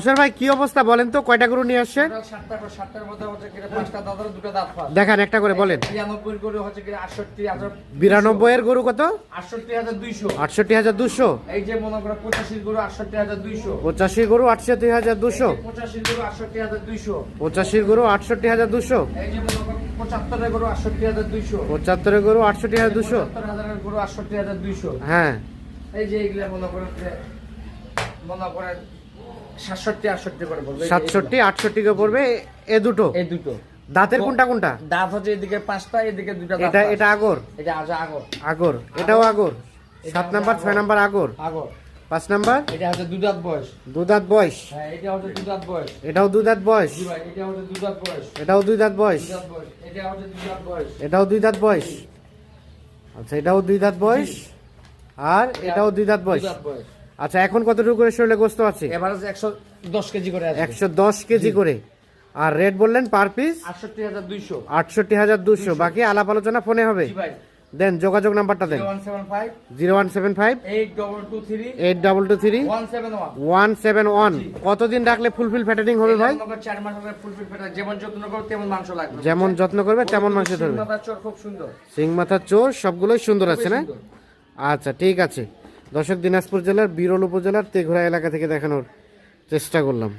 বসর ভাই কি অবস্থা বলেন তো, কয়টা গরু নিয়ে আসছেন? দেখান একটা করে বলেন। 92 এর গরু কত? 68,200। এই যে মনে করো 85 গরু 68,200। 85 গরু 68,200। 85 গরু 68,200। 85 গরু 68,200। এই যে মনে করো 75 গরু 68,200। 75 গরু 68,200। 75,000 গরু 68,200। হ্যাঁ এই যে এগুলা মনে করেন 67 68 করে পড়বে। 67 68 কে পড়বে এ দুটো। এই দুটো দাঁতের কোনটা কোনটা? দাঁত হচ্ছে এদিকে 5টা, এদিকে 2টা দাঁত। এটা আগর। এটা আজ আগর। আগর, এটাও আগর। 7 নাম্বার 6 নাম্বার আগর। আগর। 5 নাম্বার এটা হচ্ছে দুই দাঁত বয়স। দুই দাঁত বয়স। হ্যাঁ এটা হচ্ছে দুই দাঁত বয়স। এটাও দুই দাঁত বয়স। জি ভাই এটা হচ্ছে দুই দাঁত বয়স। এটাও দুই দাঁত বয়স। দুই দাঁত বয়স। এটা হচ্ছে দুই দাঁত বয়স। এটাও দুই দাঁত বয়স। আচ্ছা এটাও দুই দাঁত বয়স আর এটাও দুই দাঁত বয়স। দুই দাঁত বয়স। আচ্ছা এখন কতটুকু করে শরীরে গোস্ত আছে? এভারেজ 110 কেজি করে আছে। 110 কেজি করে। আর রেট বললেন পার পিস 68,200। 68,200। বাকি আলাপ আলোচনা ফোনে হবে। জি ভাই। দেন যোগাযোগ নাম্বারটা দেন। 0175 0175 8223 8223 171। 171। কতদিন রাখলে ফুলফিল ফ্যাটেনিং হবে ভাই? 4 মাস হলে ফুলফিল ফেটা। যেমন যত্ন করবে তেমন মাংস লাগবে। যেমন যত্ন করবে তেমন মাংস ধরবে। মাথার চোর খুব সুন্দর। সিং মাথার চোর সবগুলোই সুন্দর আছে না? সুন্দর। আচ্ছা ঠিক আছে। দর্শক দিনাজপুর জেলার বিরল উপজেলার তেঘরা এলাকা থেকে দেখানোর চেষ্টা করলাম।